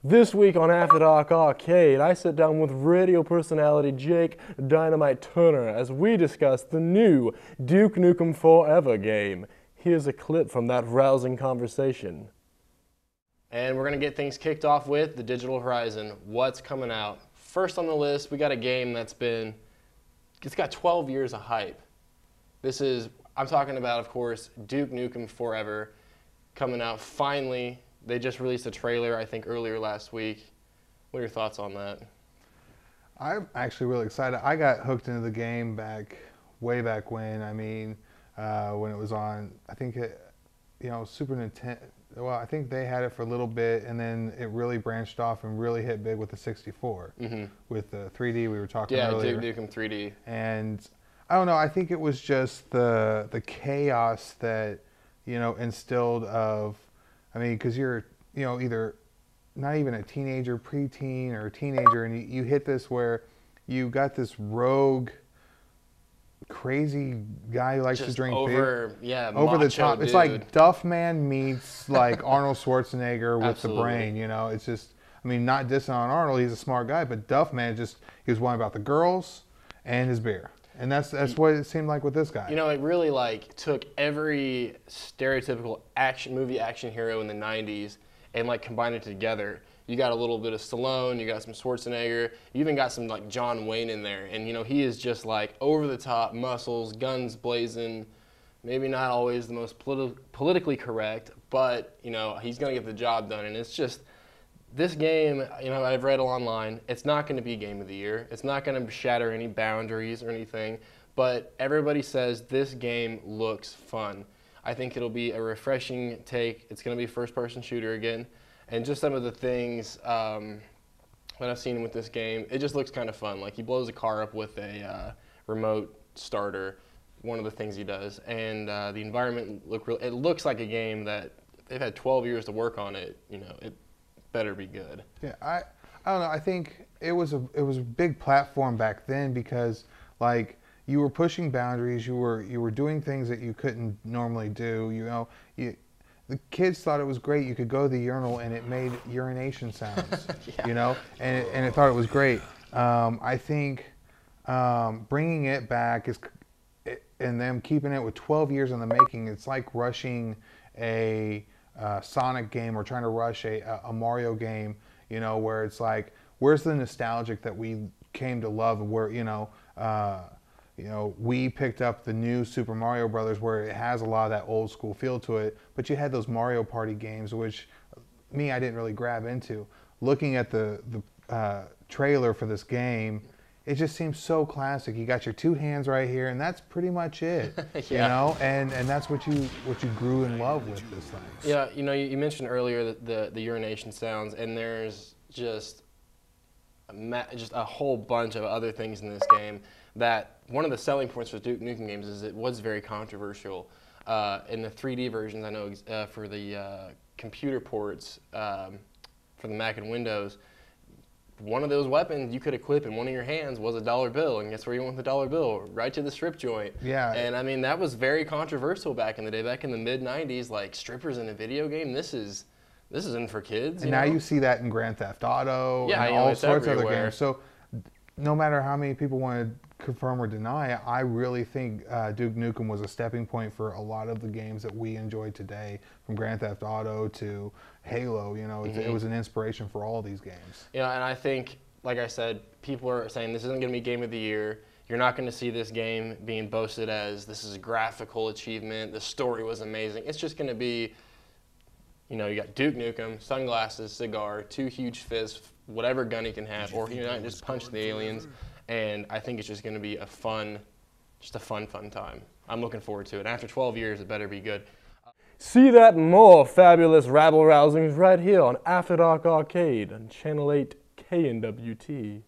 This week on After Dark Arcade, I sit down with radio personality Jake Dynamite Turner as we discuss the new Duke Nukem Forever game. Here's a clip from that rousing conversation. And we're going to get things kicked off with the Digital Horizon. What's coming out? First on the list, we got a game it's got 12 years of hype. I'm talking about, of course, Duke Nukem Forever coming out finally. They just released a trailer, I think, earlier last week. What are your thoughts on that? I'm actually really excited. I got hooked into the game way back when. I mean, when it was on, I think, Super Nintendo. Well, I think they had it for a little bit, and then it really branched off and really hit big with the 64, with the 3D we were talking earlier. Yeah, Duke Nukem 3D. And I don't know. I think it was just the chaos that instilled of. I mean, because you're, either not even a teenager, preteen, or a teenager, and you hit this where you got this rogue, crazy guy who likes to drink beer. Yeah, over the top. Dude. It's like Duff Man meets like Arnold Schwarzenegger with Absolutely. the brain. It's just, I mean, not dissing on Arnold. He's a smart guy, but Duff Man he was one about the girls and his beer. And that's what it seemed like with this guy. It really took every stereotypical movie action hero in the 90s and combined it together. You got a little bit of Stallone, you got some Schwarzenegger, you even got some John Wayne in there. And he is just over the top, muscles, guns blazing, maybe not always the most politically correct, but he's going to get the job done. And it's just, this game, I've read online, it's not going to be Game of the Year. It's not going to shatter any boundaries or anything, but everybody says this game looks fun. I think it'll be a refreshing take. It's going to be a first-person shooter again, and just some of the things that I've seen with this game, it just looks kind of fun. He blows a car up with a remote starter, one of the things he does, and the environment it looks like a game that they've had 12 years to work on it. It better be good. Yeah, I don't know. I think it was a big platform back then because you were pushing boundaries. You were doing things that you couldn't normally do. The kids thought it was great. You could go to the urinal and it made urination sounds. Yeah. And it thought it was great. I think bringing it back and them keeping it with 12 years in the making. It's like rushing a Sonic game or trying to rush a Mario game, where it's where's the nostalgic that we came to love, where we picked up the new Super Mario Brothers, where it has a lot of that old school feel to it, but you had those Mario Party games, which I didn't really grab into. Looking at the trailer for this game, it just seems so classic. You got your two hands right here, and that's pretty much it. Yeah. And that's what you grew in love with this thing. Yeah, you mentioned earlier the urination sounds, and there's just a whole bunch of other things in this game that one of the selling points for Duke Nukem games is it was very controversial. In the 3D versions, I know for the computer ports for the Mac and Windows, one of those weapons you could equip in one of your hands was a $1 bill, and guess where you went with the $1 bill? Right to the strip joint. Yeah. And that was very controversial back in the day, back in the mid-90s. Strippers in a video game, this isn't for kids. And now you see that in Grand Theft Auto and all sorts of other games. So no matter how many people want to confirm or deny, I really think Duke Nukem was a stepping point for a lot of the games that we enjoy today, from Grand Theft Auto to Halo. It was an inspiration for all of these games. And I think, like I said, people are saying this isn't going to be Game of the Year. You're not going to see this game being boasted as this is a graphical achievement, the story was amazing. It's just going to be, you got Duke Nukem, sunglasses, cigar, two huge fists, whatever gun he can have, or just punch the aliens. And I think it's just going to be a fun time. I'm looking forward to it. After 12 years, it better be good. See that and more fabulous rabble-rousings right here on After Dark Arcade on Channel 8 KNWT.